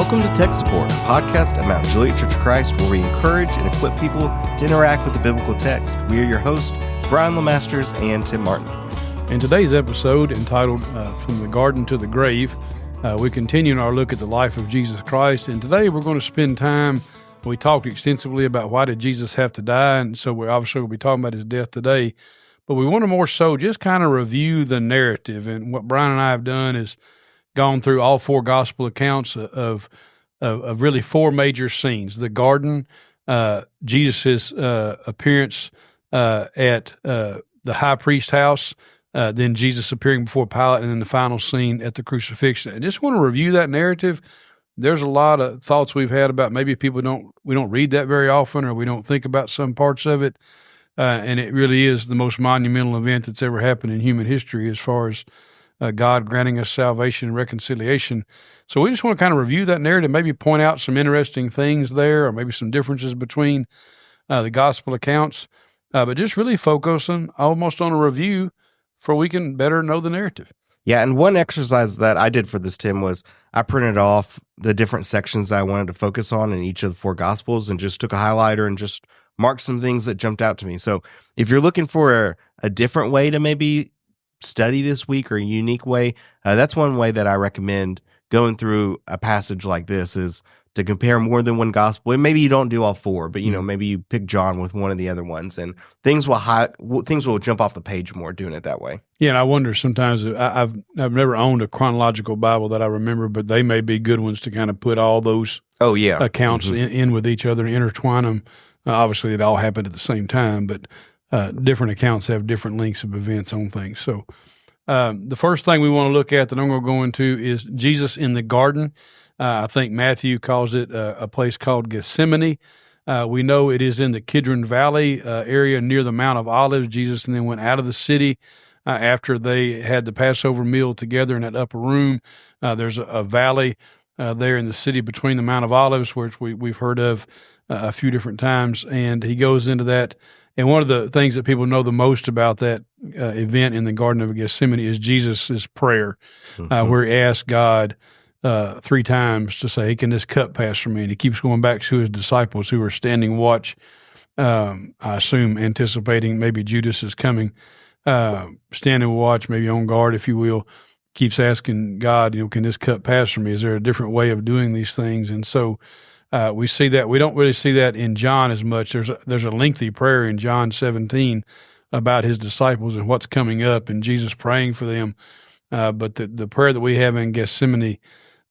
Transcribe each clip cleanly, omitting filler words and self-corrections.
Welcome to Tech Support, a podcast at Mount Juliet Church of Christ where we encourage and equip people to interact with the biblical text. We are your hosts, Brian LeMasters and Tim Martin. In today's episode, entitled From the Garden to the Grave, we continue our look at the life of Jesus Christ. And today we're going to spend time, we talked extensively about why did Jesus have to die, and so we're obviously going to be talking about his death today. But we want to more so just kind of review the narrative. And what Brian and I have done is gone through all four gospel accounts of really four major scenes: the garden, Jesus' appearance at the high priest house, then Jesus appearing before Pilate, and then the final scene at the crucifixion. I just want to review that narrative. There's a lot of thoughts we've had about maybe we don't read that very often, or we don't think about some parts of it, and it really is the most monumental event that's ever happened in human history as far as God granting us salvation and reconciliation. So we just want to kind of review that narrative, maybe point out some interesting things there, or maybe some differences between the gospel accounts, but just really focusing almost on a review for we can better know the narrative. Yeah, and one exercise that I did for this, Tim, was I printed off the different sections I wanted to focus on in each of the four gospels and just took a highlighter and just marked some things that jumped out to me. So if you're looking for a different way to maybe study this week, or a unique way, that's one way that I recommend going through a passage like this, is to compare more than one gospel. And maybe you don't do all four, but maybe you pick John with one of the other ones, and things will jump off the page more doing it that way. Yeah, and I wonder sometimes, I've never owned a chronological Bible that I remember, but they may be good ones to kind of put all those accounts in with each other and intertwine them. Obviously, it all happened at the same time, but different accounts have different lengths of events on things. So the first thing we want to look at that I'm going to go into is Jesus in the garden. I think Matthew calls it a place called Gethsemane. We know it is in the Kidron Valley area near the Mount of Olives. Jesus and then went out of the city after they had the Passover meal together in that upper room. There's a valley there in the city between the Mount of Olives, which we've heard of a few different times, and he goes into that. And one of the things that people know the most about that event in the Garden of Gethsemane is Jesus' prayer, where he asked God 3 times to say, "Hey, can this cup pass from me?" And he keeps going back to his disciples who are standing watch, I assume anticipating maybe Judas is coming, standing watch, maybe on guard, if you will, keeps asking God, can this cup pass from me? Is there a different way of doing these things? And so we see that. We don't really see that in John as much. There's a lengthy prayer in John 17 about his disciples and what's coming up, and Jesus praying for them. But the prayer that we have in Gethsemane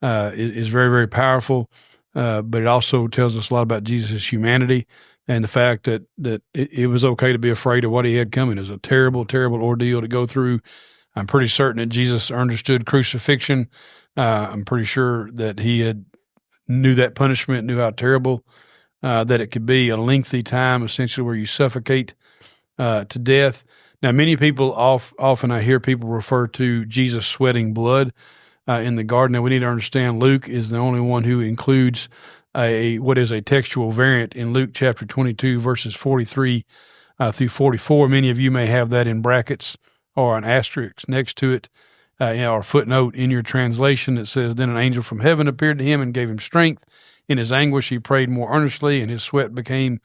is very, very powerful. But it also tells us a lot about Jesus' humanity and the fact that it was okay to be afraid of what he had coming. It was a terrible, terrible ordeal to go through. I'm pretty certain that Jesus understood crucifixion. I'm pretty sure that he knew that punishment, knew how terrible that it could be, a lengthy time, essentially, where you suffocate to death. Now, many people, often I hear people refer to Jesus sweating blood in the garden. Now, we need to understand Luke is the only one who includes what is a textual variant in Luke chapter 22, verses 43 through 44. Many of you may have that in brackets or an asterisk next to it, or a footnote in your translation that says, "Then an angel from heaven appeared to him and gave him strength. In his anguish he prayed more earnestly, and his sweat became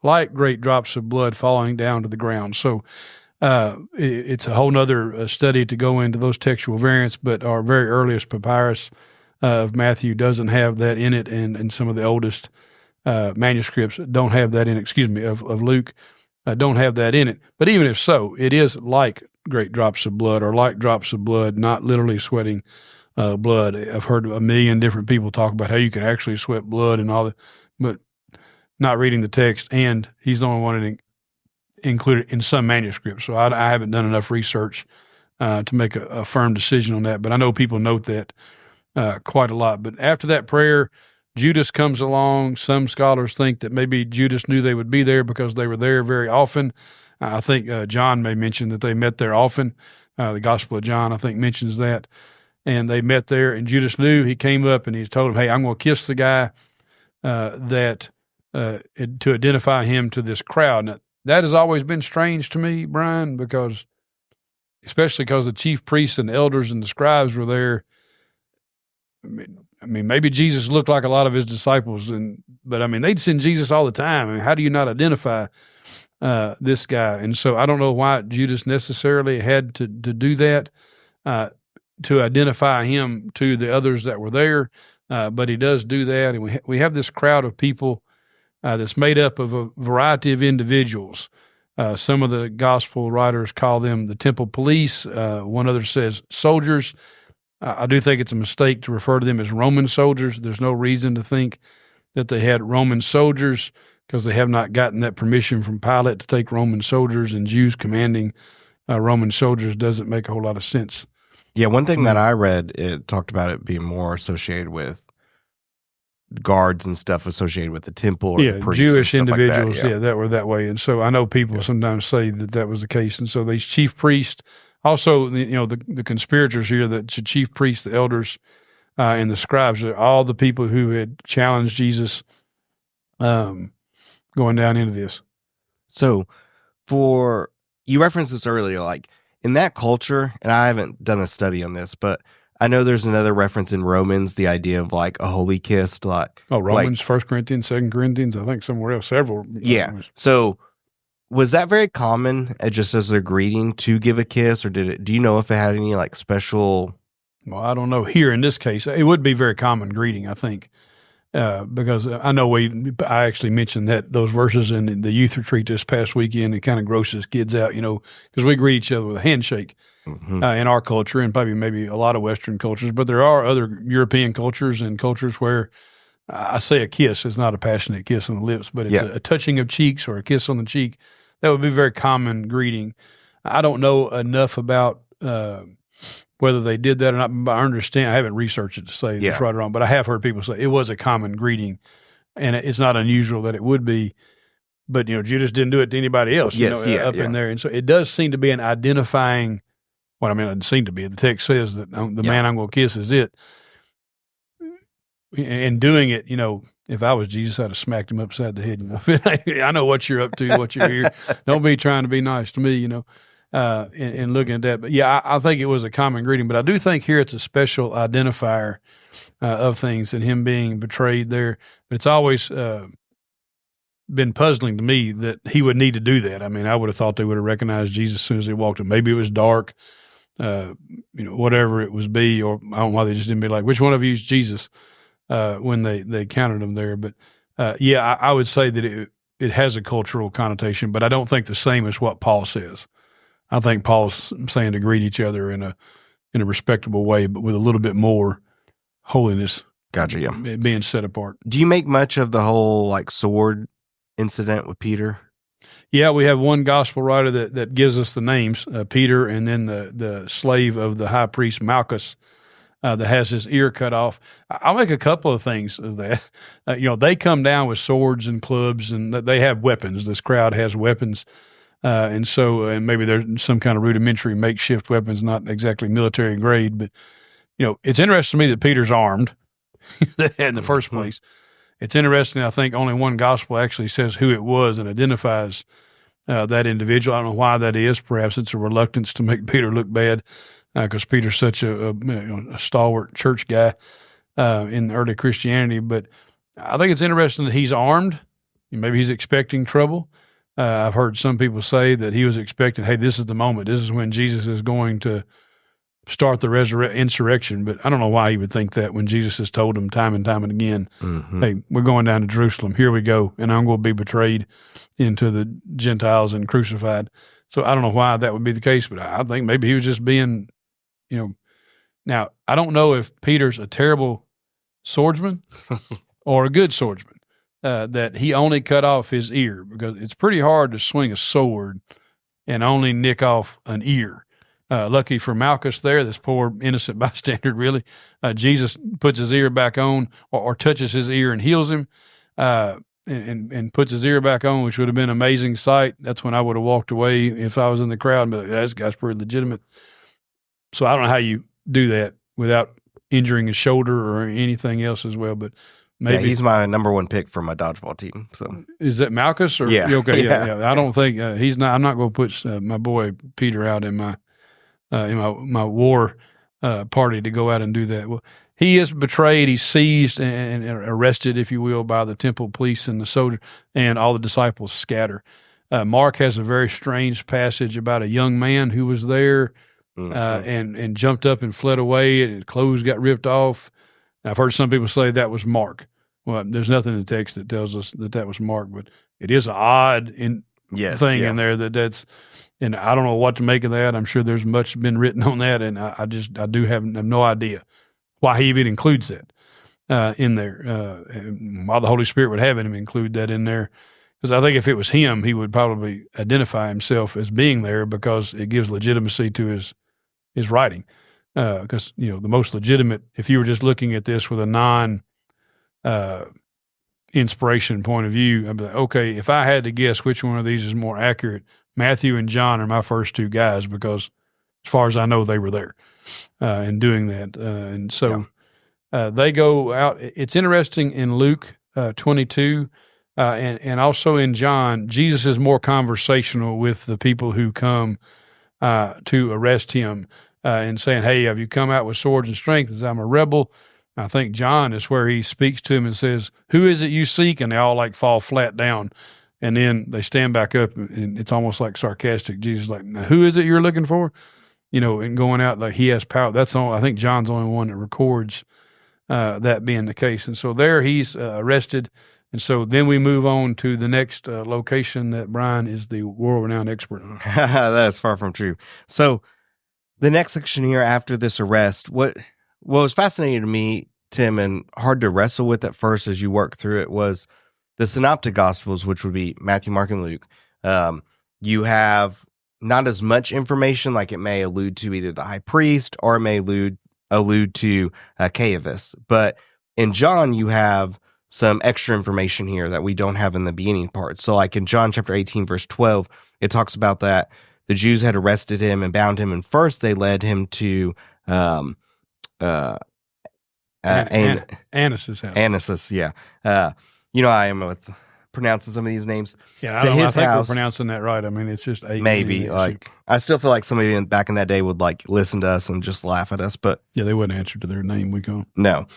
like great drops of blood falling down to the ground." So it's a whole nother study to go into those textual variants, but our very earliest papyrus of Matthew doesn't have that in it, and some of the oldest manuscripts don't have that in it, of Luke don't have that in it. But even if so, it is like great drops of blood, or like drops of blood, not literally sweating blood. I've heard a million different people talk about how you can actually sweat blood and all that, but not reading the text, and he's the only one that included in some manuscripts. So I haven't done enough research to make a firm decision on that, but I know people note that quite a lot. But after that prayer, Judas comes along. Some scholars think that maybe Judas knew they would be there because they were there very often. I think John may mention that they met there often. The Gospel of John, I think, mentions that. And they met there, and Judas knew. He came up and he told him, "Hey, I'm going to kiss the guy to identify him to this crowd." Now, that has always been strange to me, Brian, especially because the chief priests and the elders and the scribes were there. I mean, I mean, maybe Jesus looked like a lot of his disciples, but I mean, they'd send Jesus all the time. I mean, how do you not identify this guy? And so I don't know why Judas necessarily had to do that to identify him to the others that were there, but he does do that. And we have this crowd of people that's made up of a variety of individuals. Some of the gospel writers call them the temple police. One other says soldiers. I do think it's a mistake to refer to them as Roman soldiers. There's no reason to think that they had Roman soldiers because they have not gotten that permission from Pilate to take Roman soldiers, and Jews commanding Roman soldiers doesn't make a whole lot of sense. Yeah, one thing that I read, it talked about it being more associated with guards and stuff associated with the temple or the priests Jewish and stuff individuals, like that. that were that way. And so I know people sometimes say that was the case. And so these chief priests, also, the conspirators here, the chief priests, the elders, and the scribes, are all the people who had challenged Jesus going down into this. So you referenced this earlier, like in that culture, and I haven't done a study on this, but I know there's another reference in Romans, the idea of like a holy kiss. Romans, 1 Corinthians, 2 Corinthians, I think somewhere else, several. Yeah. So was that very common just as a greeting to give a kiss, or do you know if it had any like special? Well, I don't know. Here in this case, it would be very common greeting, I think, because I know I actually mentioned those verses in the youth retreat this past weekend. It kind of grosses kids out, because we greet each other with a handshake in our culture, and maybe a lot of Western cultures. But there are other European cultures and cultures where I say a kiss is not a passionate kiss on the lips, but it's a touching of cheeks or a kiss on the cheek. That would be a very common greeting. I don't know enough about whether they did that or not. But I understand. I haven't researched it to say if it's right or wrong, but I have heard people say it was a common greeting, and it's not unusual that it would be. But Judas didn't do it to anybody else. In there, and so it does seem to be an identifying. What I mean, it doesn't seem to be. The text says that the man I'm going to kiss is it. And doing it, if I was Jesus, I'd have smacked him upside the head. I know what you're up to, what you're here. Don't be trying to be nice to me, and looking at that. But I think it was a common greeting. But I do think here it's a special identifier of things and him being betrayed there. But it's always been puzzling to me that he would need to do that. I mean, I would have thought they would have recognized Jesus as soon as they walked in. Maybe it was dark, whatever it was be, or I don't know why they just didn't be like, which one of you is Jesus? When they counted them there. But I would say that it has a cultural connotation, but I don't think the same as what Paul says. I think Paul's saying to greet each other in a respectable way, but with a little bit more holiness. Gotcha. Yeah, being set apart. Do you make much of the whole like sword incident with Peter? Yeah, we have one gospel writer that gives us the names, Peter, and then the slave of the high priest Malchus. That has his ear cut off. I'll make a couple of things of that. They come down with swords and clubs, and they have weapons. This crowd has weapons. And maybe there's some kind of rudimentary makeshift weapons, not exactly military grade. But, it's interesting to me that Peter's armed in the first place. It's interesting. I think only one gospel actually says who it was and identifies that individual. I don't know why that is. Perhaps it's a reluctance to make Peter look bad. Because Peter's such a stalwart church guy in early Christianity. But I think it's interesting that he's armed. Maybe he's expecting trouble. I've heard some people say that he was expecting, hey, this is the moment. This is when Jesus is going to start the insurrection. But I don't know why he would think that when Jesus has told him time and time and again, hey, we're going down to Jerusalem. Here we go. And I'm going to be betrayed into the Gentiles and crucified. So I don't know why that would be the case, but I think maybe he was just being... Now I don't know if Peter's a terrible swordsman or a good swordsman, that he only cut off his ear, because it's pretty hard to swing a sword and only nick off an ear. Lucky for Malchus there, this poor innocent bystander, really, Jesus puts his ear back on or touches his ear and heals him, and puts his ear back on, which would have been an amazing sight. That's when I would have walked away if I was in the crowd and be like, this guy's pretty legitimate. So I don't know how you do that without injuring his shoulder or anything else as well, but maybe he's my number one pick for my dodgeball team. So is that Malchus or okay? Yeah. I don't think he's not. I'm not going to put my boy Peter out in my war party to go out and do that. Well, he is betrayed. He's seized and arrested, if you will, by the temple police and the soldier, and all the disciples scatter. Mark has a very strange passage about a young man who was there and jumped up and fled away, and his clothes got ripped off. And I've heard some people say that was Mark. Well, there's nothing in the text that tells us that was Mark, but it is an odd thing in there that's, and I don't know what to make of that. I'm sure there's much been written on that, and I have no idea why he even includes that in there. Why the Holy Spirit would have him include that in there. Because I think if it was him, he would probably identify himself as being there because it gives legitimacy to his writing. Because, the most legitimate, if you were just looking at this with a non-inspiration point of view, I'd be like, okay, if I had to guess which one of these is more accurate, Matthew and John are my first two guys because as far as I know, they were there and doing that. And so they go out. It's interesting in Luke 22 and also in John, Jesus is more conversational with the people who come to arrest him and saying, hey, have you come out with swords and strength as I'm a rebel? I think John is where he speaks to him and says, who is it you seek? And they all fall flat down. And then they stand back up, and it's almost like sarcastic. Jesus like, now, who is it you're looking for? And going out like he has power. I think John's the only one that records that being the case. And so there he's arrested. And so then we move on to the next location that Brian is the world-renowned expert on. That is far from true. So the next section here after this arrest, what was fascinating to me, Tim, and hard to wrestle with at first as you work through it was the synoptic gospels, which would be Matthew, Mark, and Luke. You have not as much information, like it may allude to either the high priest or it may allude to Caiaphas. But in John, you have some extra information here that we don't have in the beginning part. So like in John chapter 18, verse 12, it talks about that the Jews had arrested him and bound him, and first they led him to Annas' house. Annas, yeah. I am with pronouncing some of these names. Yeah, I think we're pronouncing that right. I mean, it's just maybe I still feel like somebody back in that day would listen to us and just laugh at us, but yeah, they wouldn't answer to their name. We go no.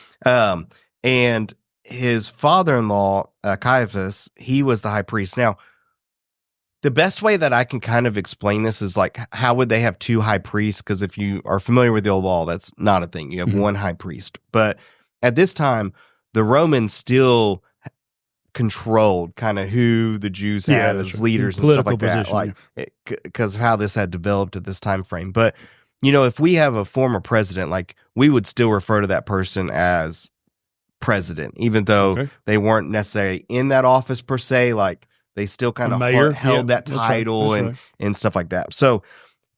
And his father-in-law Caiaphas, he was the high priest. Now, the best way that I can kind of explain this is how would they have two high priests? Because if you are familiar with the old law, that's not a thing. You have one high priest. But at this time, the Romans still controlled kind of who the Jews had as leaders and stuff like that, because of how this had developed at this time frame. But, if we have a former president, we would still refer to that person as president, even though they weren't necessarily in that office per se, they still kind of held that title and stuff like that. So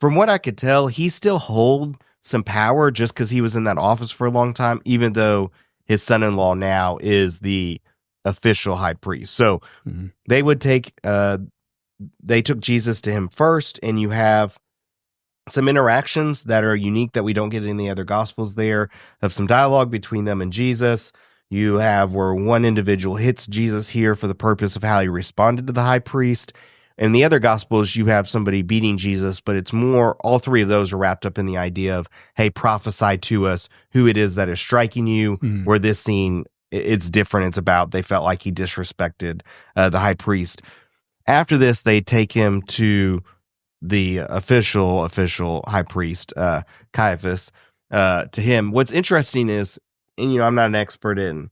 from what I could tell, he still hold some power just because he was in that office for a long time, even though his son-in-law now is the official high priest. So they would they took Jesus to him first, and you have some interactions that are unique that we don't get in the other gospels there, of some dialogue between them and Jesus. You have where one individual hits Jesus here for the purpose of how he responded to the high priest. In the other gospels, you have somebody beating Jesus, but it's more, all three of those are wrapped up in the idea of, hey, prophesy to us who it is that is striking you, where this scene, it's different. It's about, they felt like he disrespected the high priest. After this, they take him to the official high priest, Caiaphas, to him. What's interesting is, and I'm not an expert in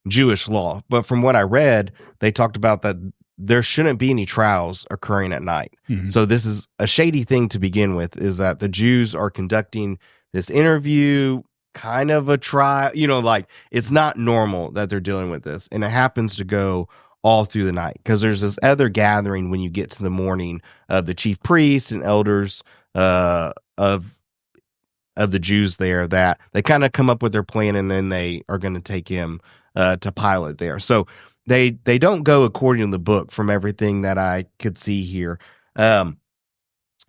Jewish law, but from what I read, they talked about that there shouldn't be any trials occurring at night. So this is a shady thing to begin with, is that the Jews are conducting this interview, kind of a trial, it's not normal that they're dealing with this. And it happens to go all through the night because there's this other gathering when you get to the morning of the chief priests and elders of the Jews there, that they kind of come up with their plan, and then they are going to take him to Pilate there. So they don't go according to the book from everything that I could see here.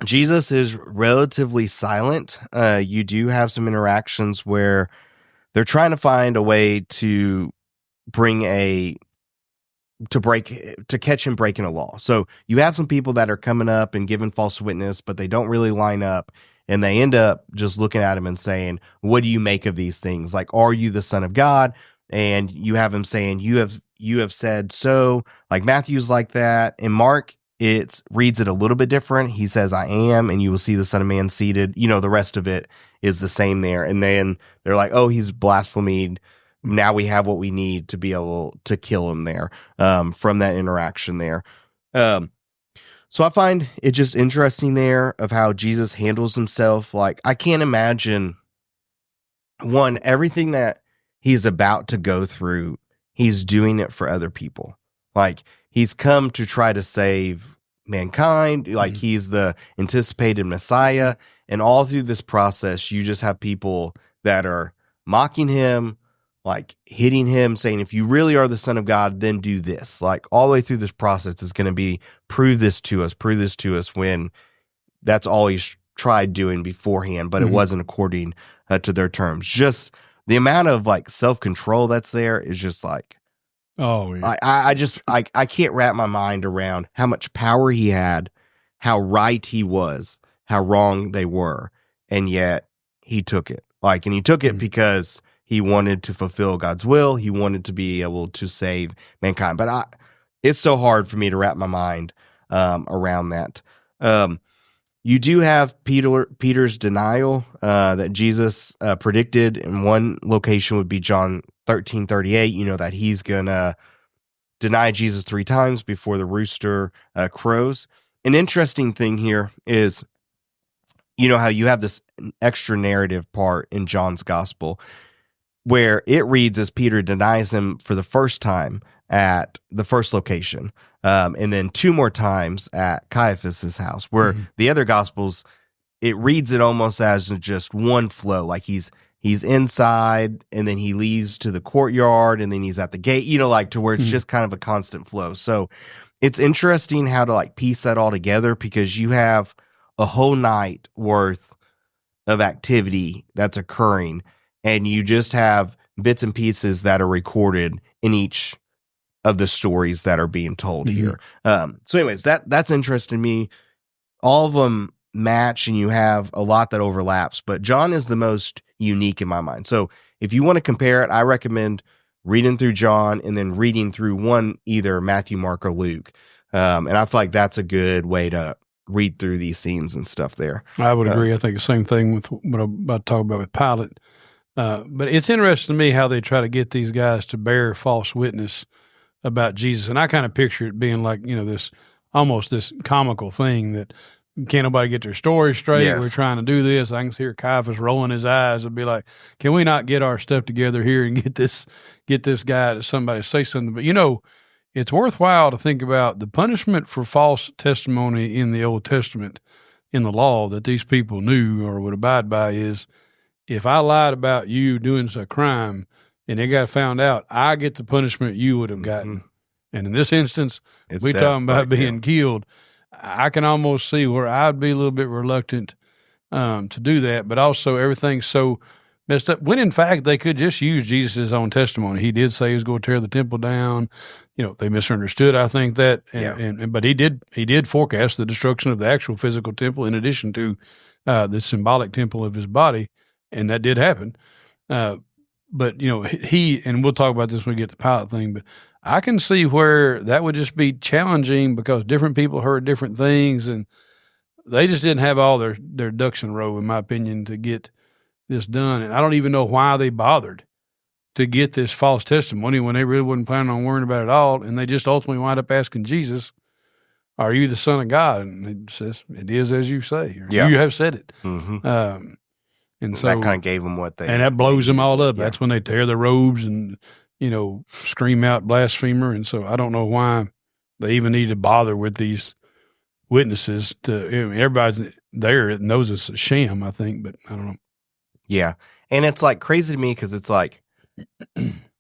Jesus is relatively silent. You do have some interactions where they're trying to find a way to bring a to catch him breaking a law. So you have some people that are coming up and giving false witness, but they don't really line up, and they end up just looking at him and saying, "What do you make of these things? Like, are you the Son of God?" And you have him saying, "You have said so." Like Matthew's like that, and Mark reads it a little bit different. He says, "I am, and you will see the Son of Man seated." The rest of it is the same there. And then they're like, "Oh, he's blasphemed." Now we have what we need to be able to kill him there, from that interaction there. So I find it just interesting there of how Jesus handles himself. Like, I can't imagine, one, everything that he's about to go through, he's doing it for other people. Like, he's come to try to save mankind. Like, he's the anticipated Messiah. And all through this process, you just have people that are mocking him, like hitting him, saying, "If you really are the Son of God, then do this." Like, all the way through this process is going to be, prove this to us, when that's all he's tried doing beforehand, but it wasn't according to their terms. Just the amount of like self-control that's there is just like, oh yeah. I can't wrap my mind around how much power he had, how right he was, how wrong they were, and yet he took it. Like, and he took it because he wanted to fulfill God's will. He wanted to be able to save mankind. But it's so hard for me to wrap my mind around that. You do have Peter's denial that Jesus predicted in one location would be John 13:38. That he's gonna deny Jesus 3 times before the rooster crows. An interesting thing here is, how you have this extra narrative part in John's gospel, where it reads as Peter denies him for the first time at the first location, and then 2 more times at Caiaphas's house, where the other Gospels, it reads it almost as just one flow, like he's inside, and then he leaves to the courtyard, and then he's at the gate, like to where it's just kind of a constant flow. So it's interesting how to like piece that all together, because you have a whole night worth of activity that's occurring, and you just have bits and pieces that are recorded in each of the stories that are being told here. So anyways, that's interesting to me. All of them match, and you have a lot that overlaps, but John is the most unique in my mind. So if you want to compare it, I recommend reading through John and then reading through either Matthew, Mark, or Luke. And I feel like that's a good way to read through these scenes and stuff there. I would agree. I think the same thing with what I'm about to talk about with Pilate. But it's interesting to me how they try to get these guys to bear false witness about Jesus. And I kind of picture it being like, this almost this comical thing that can't nobody get their story straight. Yes. We're trying to do this. I can see Caiaphas rolling his eyes and be like, can we not get our stuff together here and get this guy to somebody say something? But, it's worthwhile to think about the punishment for false testimony in the Old Testament, in the law that these people knew or would abide by, is if I lied about you doing a crime and it got found out, I get the punishment you would have gotten. And in this instance, we're talking about being killed. I can almost see where I'd be a little bit reluctant to do that, but also everything's so messed up, when in fact they could just use Jesus' own testimony. He did say he was going to tear the temple down. They misunderstood, I think, that, but he did forecast the destruction of the actual physical temple in addition to the symbolic temple of his body, and that did happen. But he, and we'll talk about this when we get to the Pilate thing, but I can see where that would just be challenging because different people heard different things, and they just didn't have all their ducks in a row, in my opinion, to get this done. And I don't even know why they bothered to get this false testimony when they really wasn't planning on worrying about it all. And they just ultimately wind up asking Jesus, "Are you the Son of God?" And he says, "It is as you say. You have said it." And so that kind of gave them and that blows them all up. Yeah. That's when they tear their robes and, scream out blasphemer. And so I don't know why they even need to bother with these witnesses. Everybody's there that knows it's a sham, I think, but I don't know. Yeah. And it's like crazy to me because it's like,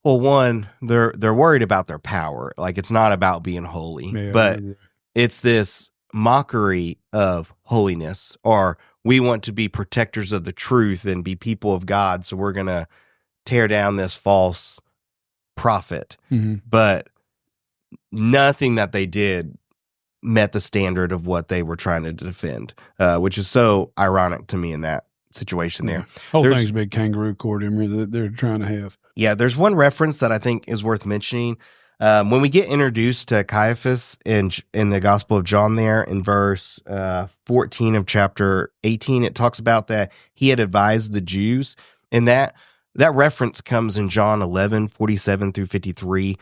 well, one, they're worried about their power. Like, it's not about being holy, but it's this mockery of holiness, or we want to be protectors of the truth and be people of God. So we're going to tear down this false prophet. But nothing that they did met the standard of what they were trying to defend, which is so ironic to me in that situation there. Whole thing's a big kangaroo court that they're trying to have. Yeah, there's one reference that I think is worth mentioning. When we get introduced to Caiaphas in the Gospel of John there in verse 14 of chapter 18, it talks about that he had advised the Jews, and that reference comes in John 11:47 through 53.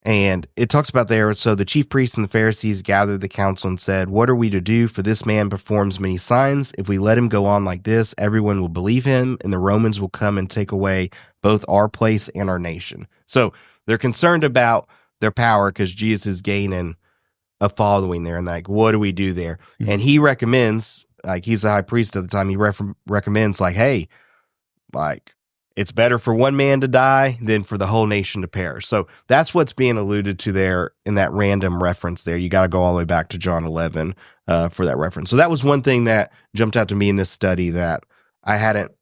And it talks about there, so the chief priests and the Pharisees gathered the council and said, "What are we to do? For this man performs many signs. If we let him go on like this, everyone will believe him, and the Romans will come and take away both our place and our nation." So they're concerned about their power because Jesus is gaining a following there. And like, what do we do there? Mm-hmm. And he recommends, like, he's the high priest at the time, he recommends, like, hey, like, it's better for one man to die than for the whole nation to perish. So that's what's being alluded to there in that random reference there. You got to go all the way back to John 11 for that reference. So that was one thing that jumped out to me in this study that I hadn't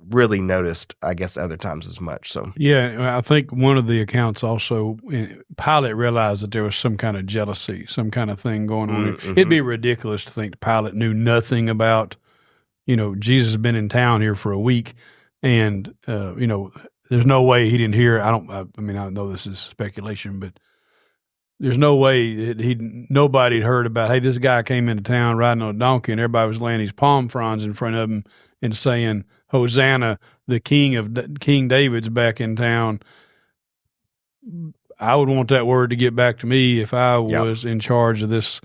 really noticed, I guess, other times as much. So yeah, I think one of the accounts also, Pilate realized that there was some kind of jealousy, some kind of thing going on. Mm-hmm. It'd be ridiculous to think Pilate knew nothing about, Jesus has been in town here for a week. And, there's no way he didn't hear. I know this is speculation, but there's no way that nobody had heard about, hey, this guy came into town riding on a donkey and everybody was laying these palm fronds in front of him and saying, Hosanna, the King David's back in town. I would want that word to get back to me if I was in charge of this,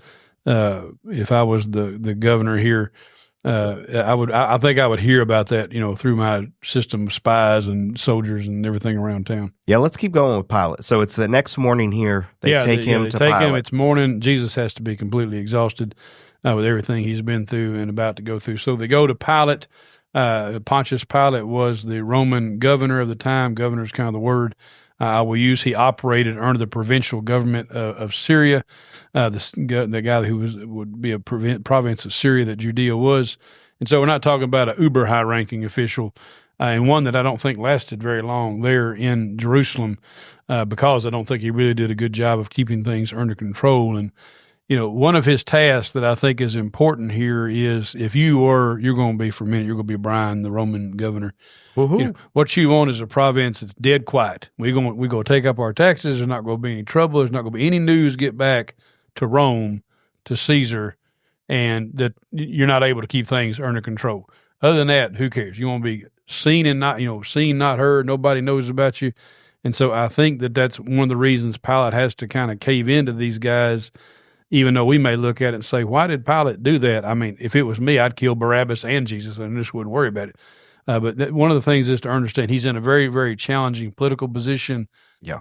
if I was the governor here. I think I would hear about that, through my system of spies and soldiers and everything around town. Yeah, let's keep going with Pilate. So it's the next morning here. They take him to Pilate. It's morning. Jesus has to be completely exhausted with everything he's been through and about to go through. So they go to Pilate. Pontius Pilate was the Roman governor of the time. Governor is kind of the word I will use. He operated under the provincial government of Syria, the guy who would be a province of Syria that Judea was. And so we're not talking about an uber high-ranking official, and one that I don't think lasted very long there in Jerusalem because I don't think he really did a good job of keeping things under control. And one of his tasks that I think is important here is if you're going to be, for a minute, you're going to be Brian, the Roman governor. What you want is a province that's dead quiet. We're going to take up our taxes. There's not going to be any trouble. There's not going to be any news get back to Rome, to Caesar, and that you're not able to keep things under control. Other than that, who cares? You want to be seen and not, seen, not heard. Nobody knows about you. And so I think that's one of the reasons Pilate has to kind of cave into these guys, even though we may look at it and say, why did Pilate do that? I mean, if it was me, I'd kill Barabbas and Jesus and just wouldn't worry about it. But one of the things is to understand he's in a very, very challenging political position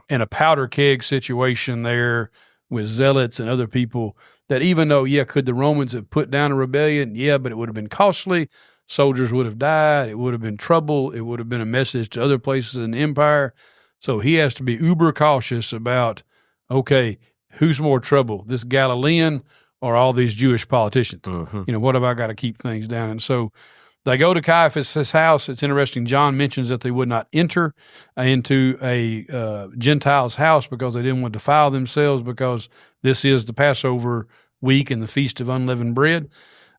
and a powder keg situation there with zealots and other people that even though, could the Romans have put down a rebellion? Yeah, but it would have been costly. Soldiers would have died. It would have been trouble. It would have been a message to other places in the empire. So he has to be uber cautious about, okay, who's more trouble, this Galilean or all these Jewish politicians? Mm-hmm. What have I got to keep things down? And so they go to Caiaphas' house. It's interesting. John mentions that they would not enter into a Gentile's house because they didn't want to defile themselves because this is the Passover week and the Feast of Unleavened Bread.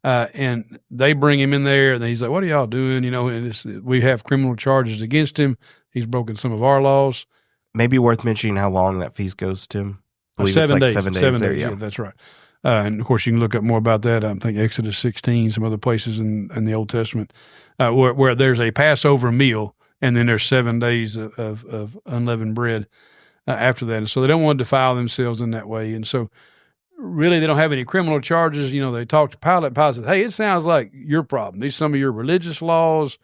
And they bring him in there, and he's like, what are y'all doing? And we have criminal charges against him. He's broken some of our laws. Maybe worth mentioning how long that feast goes, Tim. I believe 7 days. 7 days there, yeah, that's right. And, of course, you can look up more about that. I think Exodus 16, some other places in the Old Testament, where there's a Passover meal, and then there's 7 days of unleavened bread after that. And so they don't want to defile themselves in that way. And so really they don't have any criminal charges. They talk to Pilate. Pilate says, hey, it sounds like your problem. These are some of your religious laws.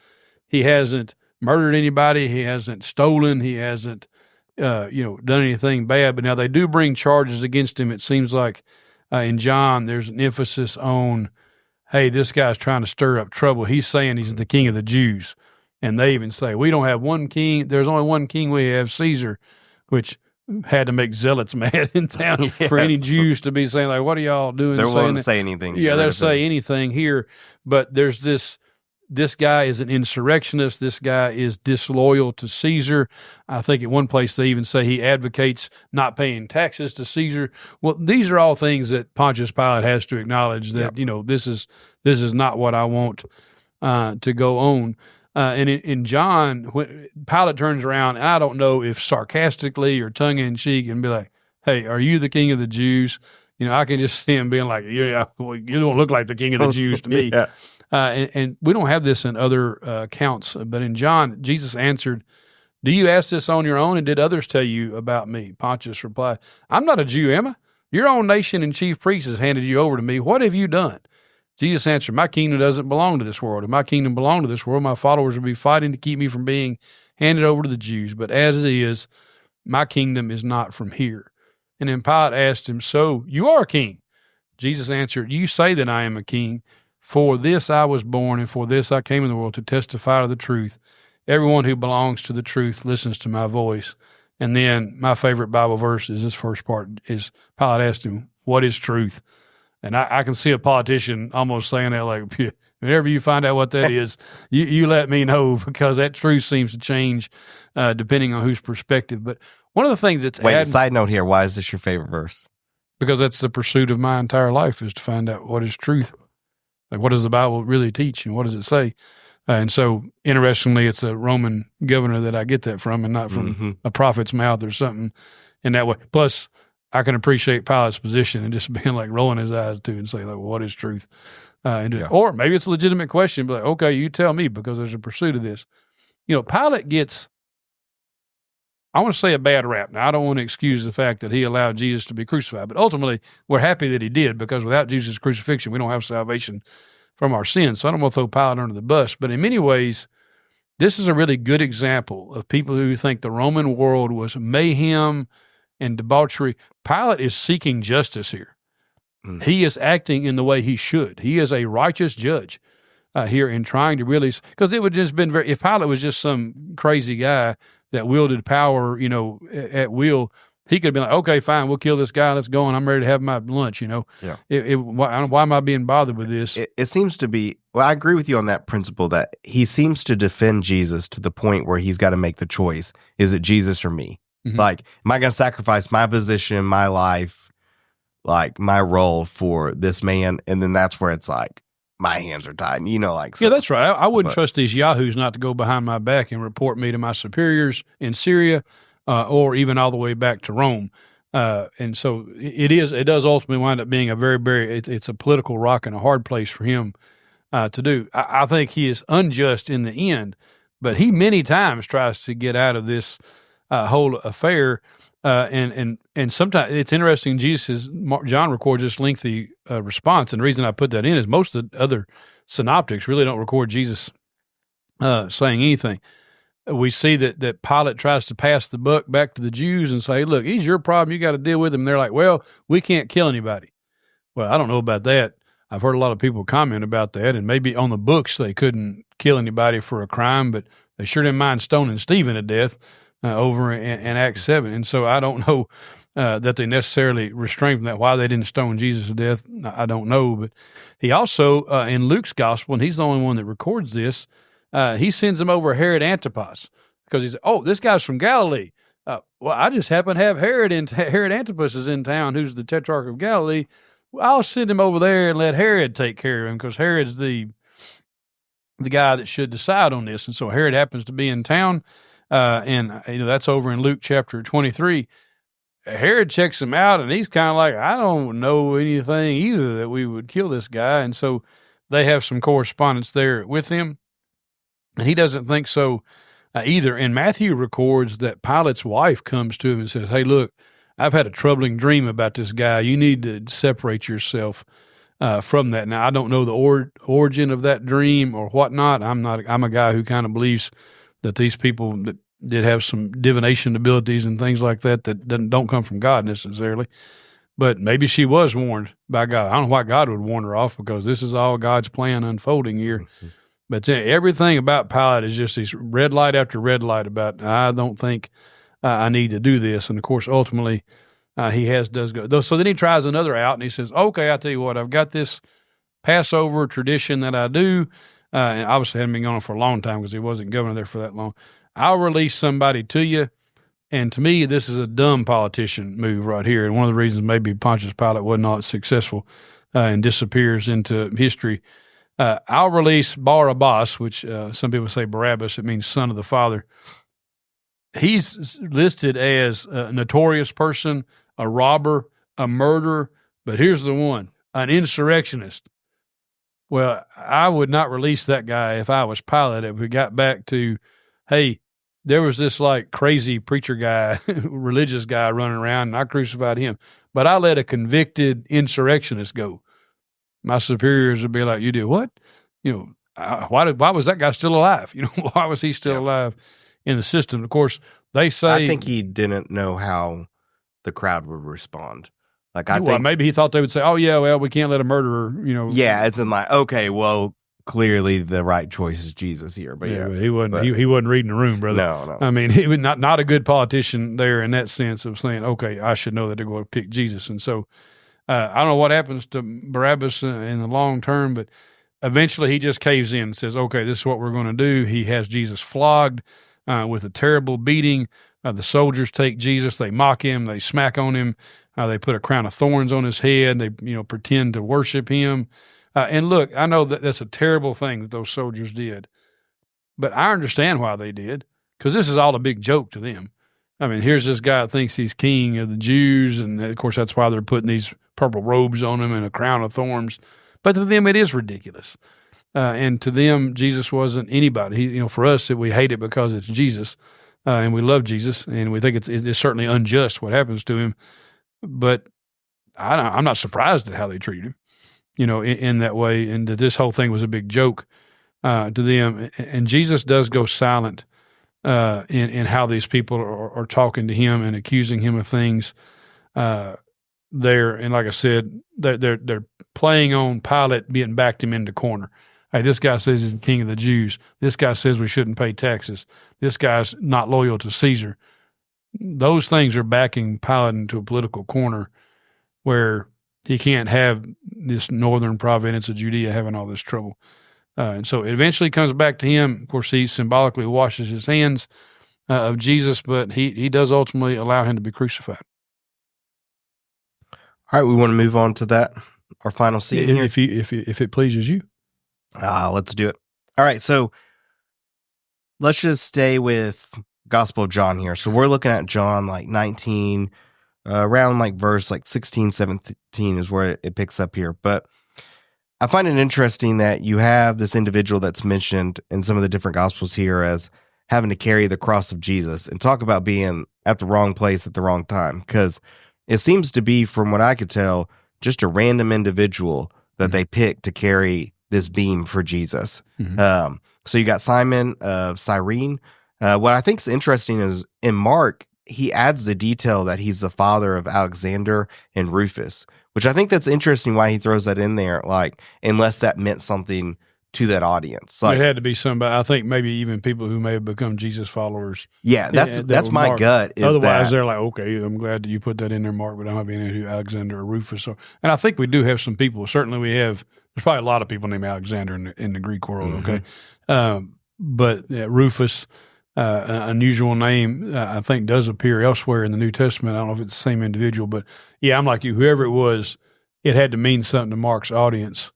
He hasn't murdered anybody. He hasn't stolen. He hasn't, done anything bad. But now they do bring charges against him. It seems like in John, there's an emphasis on, hey, this guy's trying to stir up trouble. He's saying he's the king of the Jews. And they even say, we don't have one king. There's only one king. We have Caesar, which had to make zealots mad in town for any Jews to be saying, like, what are y'all doing? They're willing to say anything. Yeah, they'll say anything here. But there's this this guy is an insurrectionist. This guy is disloyal to Caesar. I think at one place they even say he advocates not paying taxes to Caesar. Well, these are all things that Pontius Pilate has to acknowledge that, this is not what I want to go on. And in John, when Pilate turns around, and I don't know if sarcastically or tongue in cheek, and be like, "Hey, are you the king of the Jews?" I can just see him being like, "Yeah, well, you don't look like the king of the Jews to me." Yeah. And we don't have this in other accounts, but in John, Jesus answered, "Do you ask this on your own, and did others tell you about me?" Pontius replied, "I'm not a Jew, am I? Your own nation and chief priests has handed you over to me. What have you done?" Jesus answered, "My kingdom doesn't belong to this world. If my kingdom belonged to this world, my followers would be fighting to keep me from being handed over to the Jews. But as it is, my kingdom is not from here." And then Pilate asked him, "So you are a king?" Jesus answered, "You say that I am a king. For this I was born, and for this I came in the world, to testify to the truth. Everyone who belongs to the truth listens to my voice." And then my favorite Bible verse is this first part, is Pilate asked him, "What is truth?" And I can see a politician almost saying that, like, whenever you find out what that is, you let me know, because that truth seems to change depending on whose perspective. But one of the things that's side note here, why is this your favorite verse? Because that's the pursuit of my entire life, is to find out what is truth. Like, what does the Bible really teach, and what does it say? And so, interestingly, it's a Roman governor that I get that from, and not from a prophet's mouth or something in that way. Plus, I can appreciate Pilate's position and just being like rolling his eyes too and saying, like, well, what is truth? Or maybe it's a legitimate question, but like, okay, you tell me, because there's a pursuit of this. Pilate gets, I want to say, a bad rap. Now, I don't want to excuse the fact that he allowed Jesus to be crucified, but ultimately we're happy that he did, because without Jesus' crucifixion, we don't have salvation from our sins. So I don't want to throw Pilate under the bus, but in many ways, this is a really good example of people who think the Roman world was mayhem and debauchery. Pilate is seeking justice here. He is acting in the way he should. He is a righteous judge here in trying to really, because it would just been if Pilate was just some crazy guy that wielded power, at will, he could have been like, "Okay, fine, we'll kill this guy. Let's go, and I'm ready to have my lunch." Yeah. Why am I being bothered with this? It seems to be. Well, I agree with you on that principle, that he seems to defend Jesus to the point where he's got to make the choice: is it Jesus or me? Like, am I going to sacrifice my position, my life, like my role for this man? And then that's where it's like, my hands are tied. So, yeah, that's right. I wouldn't trust these yahoos not to go behind my back and report me to my superiors in Syria, or even all the way back to Rome. And so it does ultimately wind up being a very, very, it's a political rock and a hard place for him to do. I think he is unjust in the end, but he many times tries to get out of this whole affair. And sometimes it's interesting. John records this lengthy response, and the reason I put that in is most of the other synoptics really don't record Jesus saying anything. We see that Pilate tries to pass the buck back to the Jews and say, "Look, he's your problem. You got to deal with him." And they're like, "Well, we can't kill anybody." Well, I don't know about that. I've heard a lot of people comment about that, and maybe on the books they couldn't kill anybody for a crime, but they sure didn't mind stoning Stephen to death over in Acts 7. And so I don't know that they necessarily restrained from that. Why they didn't stone Jesus to death, I don't know. But he also, in Luke's gospel, and he's the only one that records this, he sends him over Herod Antipas, because he said, "Oh, this guy's from Galilee. Well, I just happen to have Herod Antipas is in town, who's the Tetrarch of Galilee. Well, I'll send him over there and let Herod take care of him, because Herod's the guy that should decide on this." And so Herod happens to be in town. And that's over in Luke chapter 23. Herod checks him out, and he's kind of like, "I don't know anything either that we would kill this guy." And so they have some correspondence there with him, and he doesn't think so either. And Matthew records that Pilate's wife comes to him and says, "Hey, look, I've had a troubling dream about this guy. You need to separate yourself from that." Now, I don't know the origin of that dream or whatnot. I'm a guy who kind of believes that these people that did have some divination abilities and things like that don't come from God necessarily. But maybe she was warned by God. I don't know why God would warn her off, because this is all God's plan unfolding here. But everything about Pilate is just this red light after red light about, "I don't think I need to do this." And, of course, ultimately he does go. So then he tries another out, and he says, "Okay, I'll tell you what, I've got this Passover tradition that I do. and obviously hadn't been gone for a long time because he wasn't governor there for that long. I'll release somebody to you. And to me, this is a dumb politician move right here. And one of the reasons maybe Pontius Pilate wasn't all that successful and disappears into history. I'll release Barabbas, which some people say Barabbas. It means son of the father. He's listed as a notorious person, a robber, a murderer. But here's the one, an insurrectionist. Well, I would not release that guy if I was Pilate. If we got back to, hey, there was this like crazy preacher guy, religious guy running around, and I crucified him. But I let a convicted insurrectionist go. My superiors would be like, "You did what? Why was that guy still alive? Why was he still alive in the system?" Of course, they say. I think he didn't know how the crowd would respond. Like, I think maybe he thought they would say, "Oh yeah, well, we can't let a murderer." Yeah, it's in like, okay, well, clearly the right choice is Jesus here, but but he wasn't. He wasn't reading the room, brother. No. I mean, he was not a good politician there in that sense of saying, "Okay, I should know that they're going to pick Jesus." And so, I don't know what happens to Barabbas in the long term, but eventually he just caves in and says, "Okay, this is what we're going to do." He has Jesus flogged with a terrible beating. The soldiers take Jesus, they mock him, they smack on him, they put a crown of thorns on his head, they pretend to worship him. And look, I know that that's a terrible thing that those soldiers did, but I understand why they did, because this is all a big joke to them. I mean, here's this guy that thinks he's king of the Jews, and of course that's why they're putting these purple robes on him and a crown of thorns. But to them, it is ridiculous. And to them, Jesus wasn't anybody. For us, we hate it because it's Jesus, and we love Jesus, and we think it's certainly unjust what happens to him. But I'm not surprised at how they treat him, in that way, and that this whole thing was a big joke to them. And Jesus does go silent in how these people are talking to him and accusing him of things there. And like I said, they're playing on Pilate being backed him into corner. Hey, this guy says he's the king of the Jews. This guy says we shouldn't pay taxes. This guy's not loyal to Caesar. Those things are backing Pilate into a political corner where he can't have this northern province of Judea having all this trouble. And so it eventually comes back to him. Of course, he symbolically washes his hands of Jesus, but he does ultimately allow him to be crucified. All right, we want to move on to that, our final scene here. If it pleases you. Let's do it. All right, so let's just stay with Gospel of John here. So we're looking at John 19, around verse 16, 17 is where it picks up here. But I find it interesting that you have this individual that's mentioned in some of the different Gospels here as having to carry the cross of Jesus, and talk about being at the wrong place at the wrong time. Because it seems to be, from what I could tell, just a random individual that they picked to carry this beam for Jesus. Mm-hmm. So you got Simon of Cyrene. What I think is interesting is in Mark, he adds the detail that he's the father of Alexander and Rufus, which I think that's interesting why he throws that in there, unless that meant something to that audience. It had to be somebody, I think maybe even people who may have become Jesus followers. Yeah, that's my gut. Otherwise, they're like, okay, I'm glad that you put that in there, Mark, but I'm not being into Alexander or Rufus. And I think we do have some people. Certainly we have, there's probably a lot of people named Alexander in the Greek world, okay? But Rufus, unusual name, I think does appear elsewhere in the New Testament. I don't know if it's the same individual, but yeah, I'm like you. Whoever it was, it had to mean something to Mark's audience,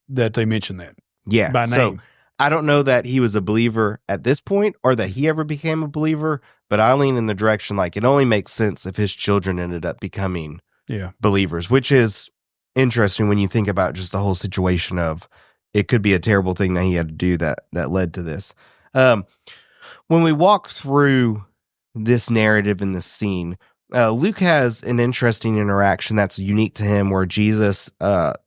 that they mentioned that. Yeah. By name. So I don't know that he was a believer at this point or that he ever became a believer, but I lean in the direction it only makes sense if his children ended up becoming believers, which is interesting when you think about just the whole situation of it could be a terrible thing that he had to do that led to this. When we walk through this narrative in this scene, Luke has an interesting interaction that's unique to him where Jesus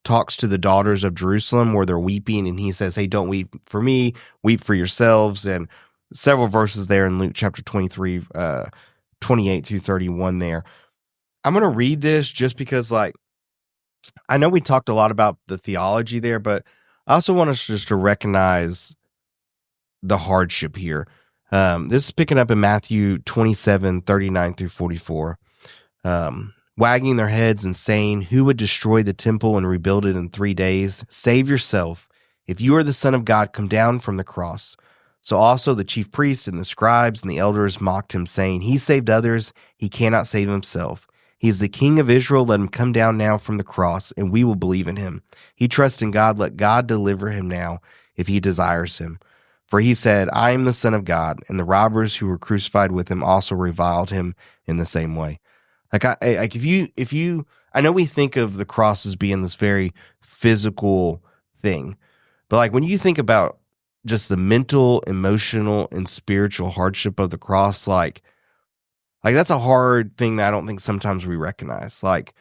talks to the daughters of Jerusalem where they're weeping, and he says, hey, don't weep for me, weep for yourselves. And several verses there in Luke chapter 23, 28 through 31 there. I'm going to read this just because I know we talked a lot about the theology there, but I also want us just to recognize the hardship here. This is picking up in Matthew 27, 39 through 44. wagging their heads and saying, "Who would destroy the temple and rebuild it in 3 days? Save yourself. If you are the Son of God, come down from the cross." So also the chief priests and the scribes and the elders mocked him, saying, "He saved others. He cannot save himself. He is the King of Israel. Let him come down now from the cross, and we will believe in him. He trusts in God. Let God deliver him now if he desires him. For he said, I am the Son of God." And the robbers who were crucified with him also reviled him in the same way. If you, I know we think of the cross as being this very physical thing, but like when you think about just the mental, emotional, and spiritual hardship of the cross, like that's a hard thing that I don't think sometimes we recognize. Like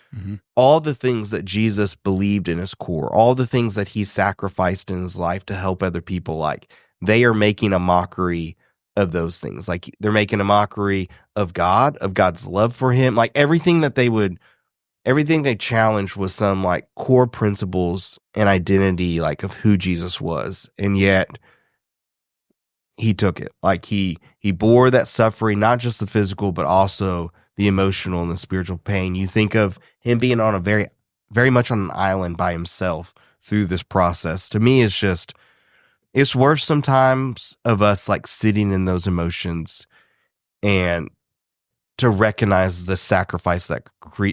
all the things that Jesus believed in his core, all the things that he sacrificed in his life to help other people, like they are making a mockery of those things. Like they're making a mockery of God, of God's love for him. Like everything they challenged was some like core principles and identity, like of who Jesus was. And yet he took it. Like he bore that suffering, not just the physical, but also the emotional and the spiritual pain. You think of him being on a very, very much on an island by himself through this process. To me, it's worth sometimes of us like sitting in those emotions and to recognize the sacrifice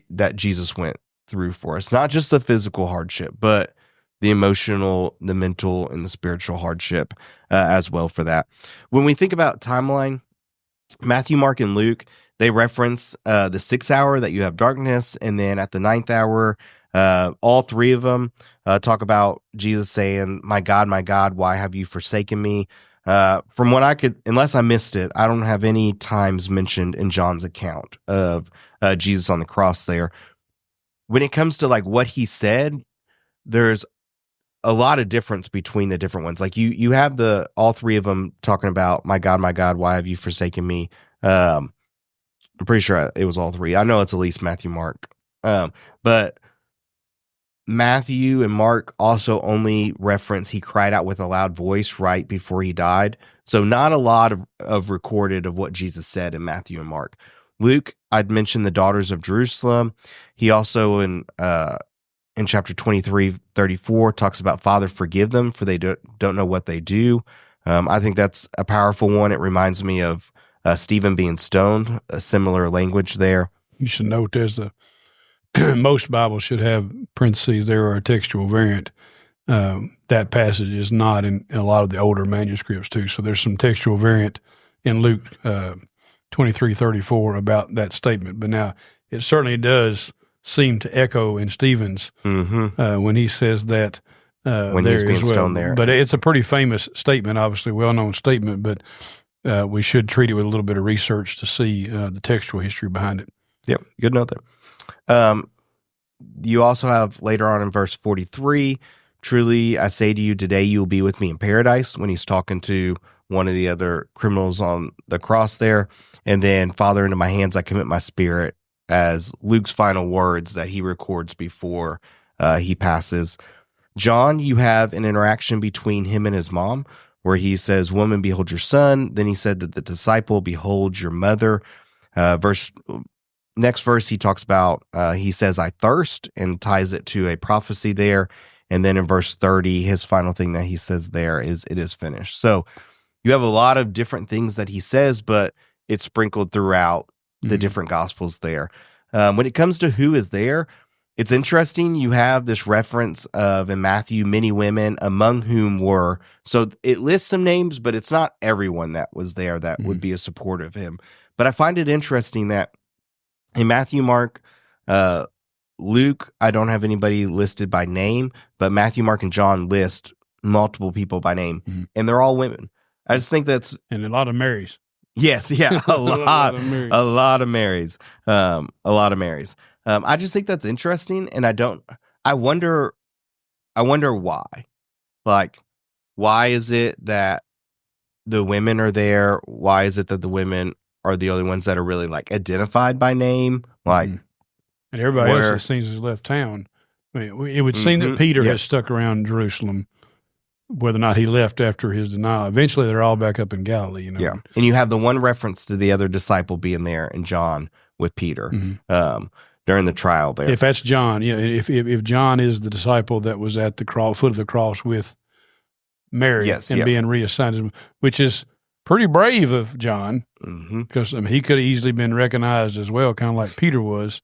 that Jesus went through for us. Not just the physical hardship, but the emotional, the mental, and the spiritual hardship as well for that. When we think about timeline, Matthew, Mark, and Luke, they reference the 6th hour that you have darkness, and then at the 9th hour, all three of them talk about Jesus saying, my God, why have you forsaken me?" From what I could, unless I missed it, I don't have any times mentioned in John's account of Jesus on the cross there. When it comes to like what he said, there's a lot of difference between the different ones. Like you have all three of them talking about, my God, why have you forsaken me?" I'm pretty sure it was all three. I know it's at least Matthew, Mark. But Matthew and Mark also only reference he cried out with a loud voice right before he died. So not a lot of recorded of what Jesus said in Matthew and Mark. Luke, I'd mentioned the daughters of Jerusalem. He also in chapter 23:34 talks about, "Father, forgive them, for they don't know what they do." I think that's a powerful one. It reminds me of Stephen being stoned, a similar language there. You should note there's most Bibles should have parentheses there or a textual variant. That passage is not in a lot of the older manuscripts too. So there's some textual variant in Luke 23:34 about that statement. But now it certainly does seem to echo in Stephen's when he says that when he's being stoned there. But it's a pretty famous statement, obviously well-known statement, but we should treat it with a little bit of research to see the textual history behind it. Yep, good note there. You also have later on in verse 43, "Truly I say to you, today you will be with me in paradise," when he's talking to one of the other criminals on the cross there. And then, "Father, into my hands I commit my spirit," as Luke's final words that he records before he passes. John, you have an interaction between him and his mom where he says, "Woman, behold your son." Then he said to the disciple, "Behold your mother." Next verse, he talks about, he says, "I thirst," and ties it to a prophecy there. And then in verse 30, his final thing that he says there is, "It is finished." So you have a lot of different things that he says, but it's sprinkled throughout the different gospels there. When it comes to who is there, it's interesting. You have this reference of, in Matthew, many women, among whom were, so it lists some names, but it's not everyone that was there that would be a supporter of him. But I find it interesting that in Matthew, Mark, Luke, I don't have anybody listed by name, but Matthew, Mark, and John list multiple people by name, and they're all women. I just think that's... And a lot of Marys. Yes, yeah, a lot of Marys. A lot of Marys. I just think that's interesting, and I wonder why. Like, why is it that the women are there? Why is it that the women are the only ones that are really like identified by name? Like, and everybody else, it seems, has left town. I mean, it would seem that Peter has stuck around Jerusalem, whether or not he left after his denial. Eventually, they're all back up in Galilee. Yeah, and you have the one reference to the other disciple being there in John with Peter. during the trial there. If that's John, if John is the disciple that was at the foot of the cross with Mary being reassigned, which is pretty brave of John, because he could have easily been recognized as well, kind of like Peter was.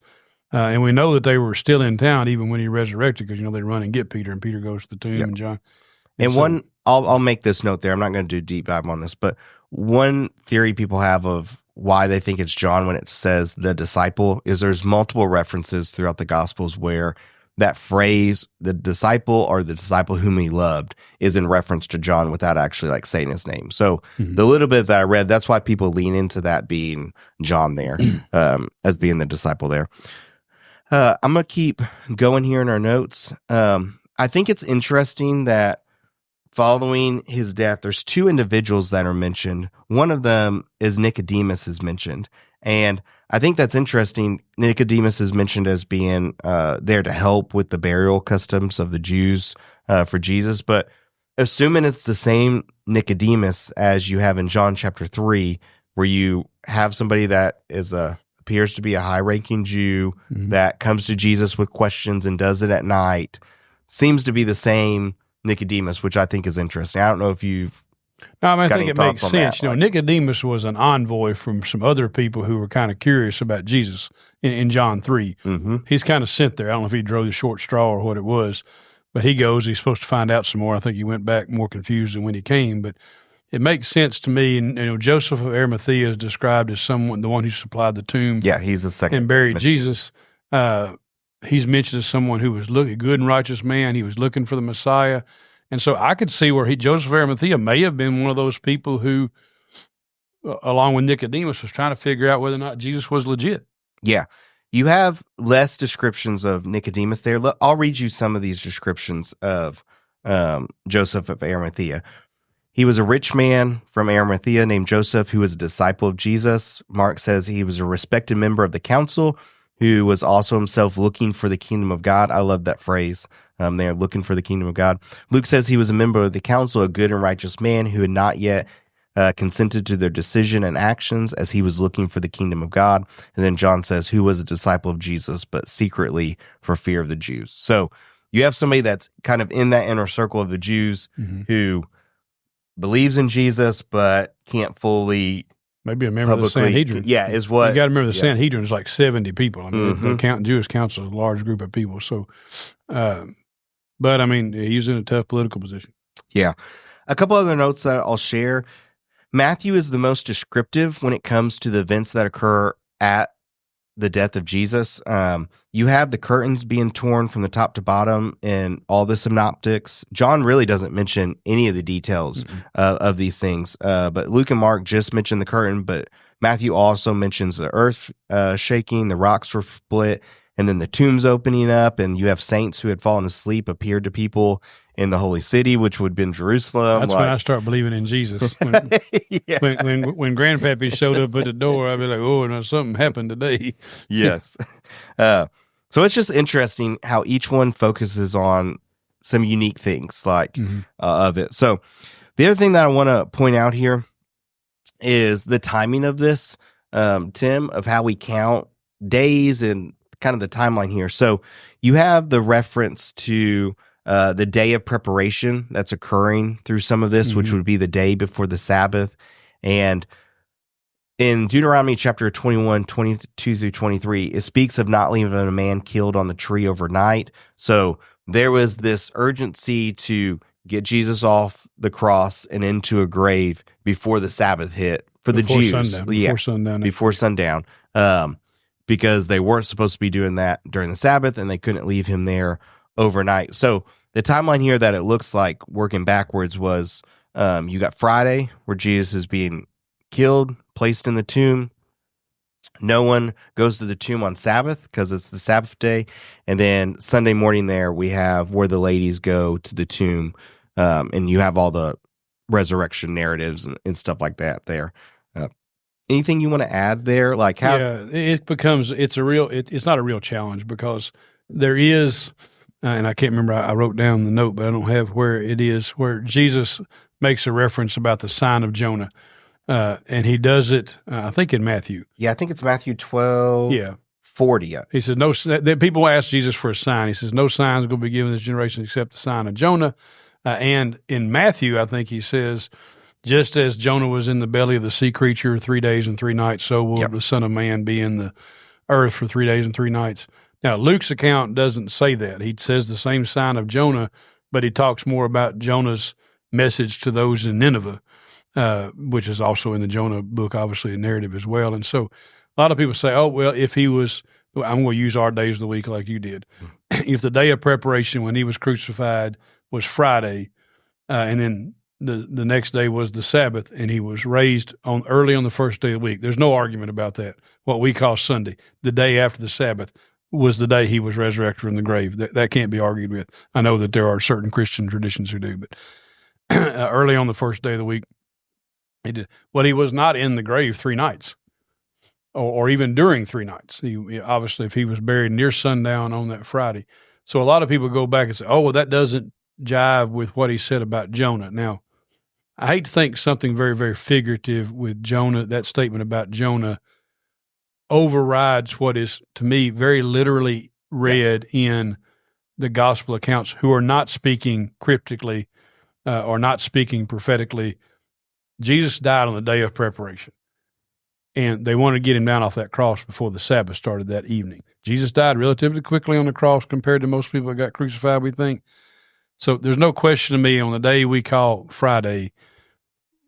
And we know that they were still in town even when he resurrected, because they run and get Peter, and Peter goes to the tomb, and John. And I'll make this note there. I'm not going to do a deep dive on this, but one theory people have of why they think it's John when it says the disciple is there's multiple references throughout the Gospels where that phrase, the disciple or the disciple whom he loved, is in reference to John without actually saying his name. So the little bit that I read, that's why people lean into that being John there, as being the disciple there. I'm going to keep going here in our notes. I think it's interesting that following his death, there's two individuals that are mentioned. One of them is Nicodemus is mentioned. And I think that's interesting. Nicodemus is mentioned as being there to help with the burial customs of the Jews for Jesus. But assuming it's the same Nicodemus as you have in John chapter 3, where you have somebody that appears to be a high-ranking Jew that comes to Jesus with questions and does it at night, seems to be the same Nicodemus, which I think is interesting. I don't know if you've I think it makes sense. Nicodemus was an envoy from some other people who were kind of curious about Jesus in John 3. He's kind of sent there. I don't know if he drove the short straw or what it was, but he goes. He's supposed to find out some more. I think he went back more confused than when he came, but it makes sense to me. And Joseph of Arimathea is described as the one who supplied the tomb. Yeah, he's the second. And buried Jesus. He's mentioned as someone who was a good and righteous man. He was looking for the Messiah. And so I could see where Joseph of Arimathea may have been one of those people who, along with Nicodemus, was trying to figure out whether or not Jesus was legit. Yeah. You have less descriptions of Nicodemus there. I'll read you some of these descriptions of Joseph of Arimathea. He was a rich man from Arimathea named Joseph, who was a disciple of Jesus. Mark says he was a respected member of the council, who was also himself looking for the kingdom of God. I love that phrase. They're looking for the kingdom of God. Luke says he was a member of the council, a good and righteous man who had not yet consented to their decision and actions as he was looking for the kingdom of God. And then John says, who was a disciple of Jesus, but secretly for fear of the Jews. So you have somebody that's kind of in that inner circle of the Jews who believes in Jesus, but can't fully... Maybe a member of the Sanhedrin. Yeah, is what... You got to remember the Sanhedrin is like 70 people. I mean, the Jewish council is a large group of people. So, but I mean, he's in a tough political position. Yeah. A couple other notes that I'll share. Matthew is the most descriptive when it comes to the events that occur at the death of Jesus. You have the curtains being torn from the top to bottom in all the synoptics. John really doesn't mention any of the details of these things, but Luke and Mark just mention the curtain, but Matthew also mentions the earth shaking, the rocks were split, and then the tombs opening up, and you have saints who had fallen asleep appeared to people in the holy city, which would have been Jerusalem. That's when I start believing in Jesus. When Grandpappy showed up at the door, I'd be like, oh, no, something happened today. Yes. So it's just interesting how each one focuses on some unique things of it. So the other thing that I want to point out here is the timing of this, Tim, of how we count days and kind of the timeline here. So you have the reference to the day of preparation that's occurring through some of this, which would be the day before the Sabbath. And in Deuteronomy chapter 21, 22 through 23, it speaks of not leaving a man killed on the tree overnight. So there was this urgency to get Jesus off the cross and into a grave before the Sabbath hit for the Jews. Before sundown. Because they weren't supposed to be doing that during the Sabbath, and they couldn't leave him there overnight. So the timeline here that it looks like working backwards was you got Friday where Jesus is being killed, placed in the tomb. No one goes to the tomb on Sabbath because it's the Sabbath day. And then Sunday morning there we have where the ladies go to the tomb, and you have all the resurrection narratives and stuff like that there. Anything you want to add there? Like how? Yeah, it's not a real challenge because there is, and I can't remember, I wrote down the note, but I don't have where it is, where Jesus makes a reference about the sign of Jonah. And he does it, I think in Matthew. Yeah, I think it's Matthew 12. Yeah. 40. He says, no, people ask Jesus for a sign. He says, no sign is going to be given this generation except the sign of Jonah. And in Matthew, I think he says, just as Jonah was in the belly of the sea creature 3 days and 3 nights, so will the Son of Man be in the earth for 3 days and 3 nights. Now, Luke's account doesn't say that. He says the same sign of Jonah, but he talks more about Jonah's message to those in Nineveh, which is also in the Jonah book, obviously a narrative as well. And so a lot of people say, oh, well, if he was, I'm going to use our days of the week like you did. If the day of preparation when he was crucified was Friday, and then the next day was the Sabbath, and he was raised early on the first day of the week, there's no argument about that. What we call Sunday, the day after the Sabbath, was the day he was resurrected from the grave. That can't be argued with. I know that there are certain Christian traditions who do, but early on the first day of the week, he did. Well, he was not in the grave 3 nights, or even during 3 nights. He obviously, if he was buried near sundown on that Friday. So a lot of people go back and say, oh, well, that doesn't jive with what he said about Jonah. Now, I hate to think something very, very figurative with Jonah, that statement about Jonah overrides what is, to me, very literally read in the gospel accounts, who are not speaking cryptically or not speaking prophetically. Jesus died on the day of preparation, and they wanted to get him down off that cross before the Sabbath started that evening. Jesus died relatively quickly on the cross compared to most people that got crucified, we think. So there's no question to me, on the day we call Friday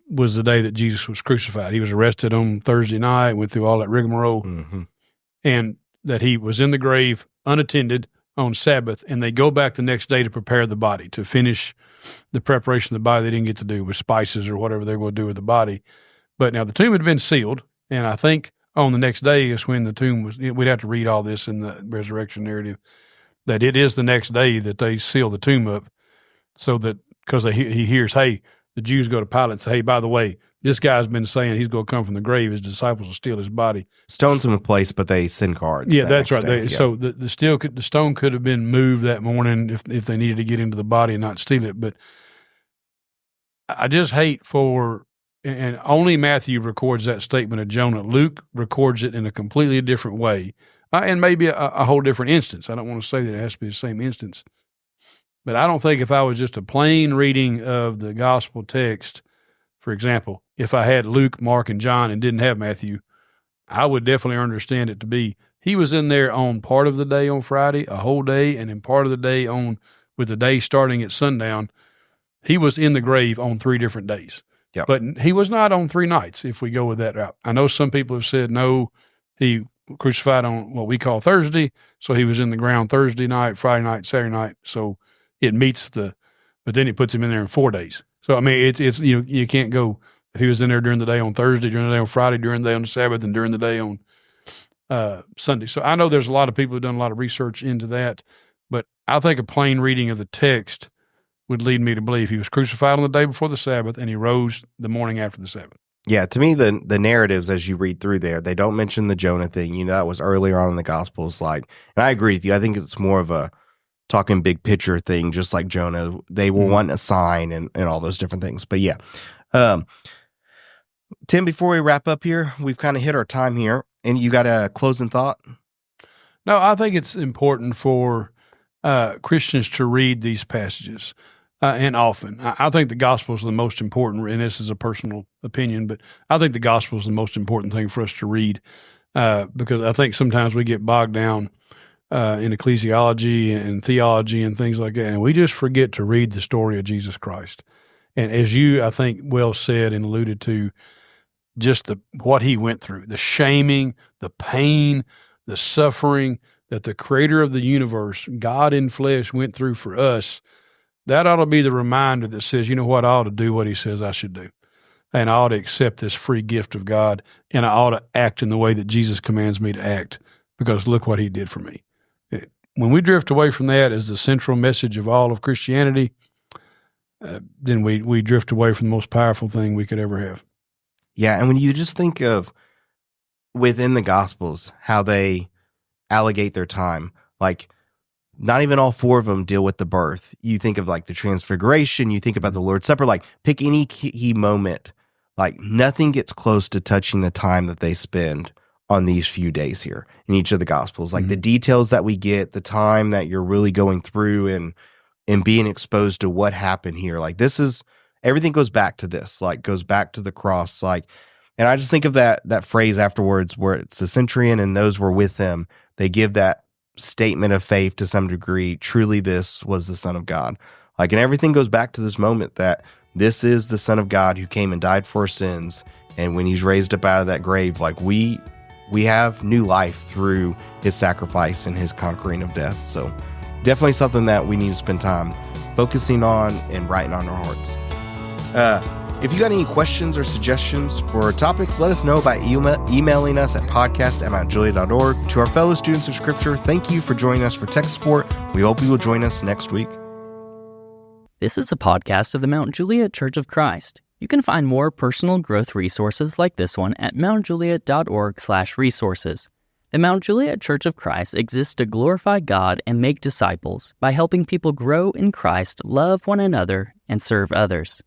was the day that Jesus was crucified. He was arrested on Thursday night, went through all that rigmarole, and that he was in the grave unattended on Sabbath, and they go back the next day to prepare the body, to finish the preparation of the body they didn't get to do with spices or whatever they were going to do with the body. But now the tomb had been sealed, and I think on the next day is when the tomb was, we'd have to read all this in the resurrection narrative, that it is the next day that they seal the tomb up, so that, because he hears, hey, the Jews go to Pilate and say, hey, by the way, this guy's been saying he's going to come from the grave. His disciples will steal his body. Stones him in place, but they send guards. Yeah, that's right. So the stone could have been moved that morning if they needed to get into the body and not steal it. But I just hate and only Matthew records that statement of Jonah. Luke records it in a completely different way, and maybe a whole different instance. I don't want to say that it has to be the same instance. But I don't think if I was just a plain reading of the gospel text, for example, if I had Luke, Mark, and John and didn't have Matthew, I would definitely understand it to be he was in there on part of the day on Friday, a whole day, and then part of the day with the day starting at sundown, he was in the grave on 3 different days. Yep. But he was not on 3 nights, if we go with that route. I know some people have said, no, he crucified on what we call Thursday, so he was in the ground Thursday night, Friday night, Saturday night, so it meets but then he puts him in there in 4 days. So, I mean, it's you can't go, if he was in there during the day on Thursday, during the day on Friday, during the day on the Sabbath, and during the day on Sunday. So I know there's a lot of people who've done a lot of research into that, but I think a plain reading of the text would lead me to believe he was crucified on the day before the Sabbath and he rose the morning after the Sabbath. Yeah, to me, the narratives as you read through there, they don't mention the Jonah thing. That was earlier on in the Gospels. And I agree with you. I think it's more of a talking big picture thing, just like Jonah. They were wanting a sign and all those different things. But yeah. Tim, before we wrap up here, we've kind of hit our time here. And you got a closing thought? No, I think it's important for Christians to read these passages. And often. I think the gospel is the most important, and this is a personal opinion, but I think the gospel is the most important thing for us to read because I think sometimes we get bogged down in ecclesiology and theology and things like that, and we just forget to read the story of Jesus Christ. And as you, I think, well said and alluded to, just what he went through, the shaming, the pain, the suffering that the creator of the universe, God in flesh, went through for us. That ought to be the reminder that says, you know what, I ought to do what he says I should do. And I ought to accept this free gift of God, and I ought to act in the way that Jesus commands me to act, because look what he did for me. When we drift away from that as the central message of all of Christianity, then we drift away from the most powerful thing we could ever have. Yeah, and when you just think of within the Gospels, how they allocate their time, not even all 4 of them deal with the birth. You think of the Transfiguration, you think about the Lord's Supper, pick any key moment. Nothing gets close to touching the time that they spend on these few days here in each of the Gospels. Like the details that we get, the time that you're really going through and being exposed to what happened here. Like this is, everything goes back to this, like goes back to the cross. Like, and I just think of that phrase afterwards where it's the centurion and those were with him. They give that statement of faith to some degree. Truly, this was the Son of God. Like, and everything goes back to this moment that this is the Son of God who came and died for our sins. And when he's raised up out of that grave, like we have new life through his sacrifice and his conquering of death. So definitely something that we need to spend time focusing on and writing on our hearts. If you got any questions or suggestions for topics, let us know by emailing us at podcast@mountjuliet.org. To our fellow students of Scripture, thank you for joining us for Tech Support. We hope you will join us next week. This is a podcast of the Mount Juliet Church of Christ. You can find more personal growth resources like this one at mountjuliet.org/resources. The Mount Juliet Church of Christ exists to glorify God and make disciples by helping people grow in Christ, love one another, and serve others.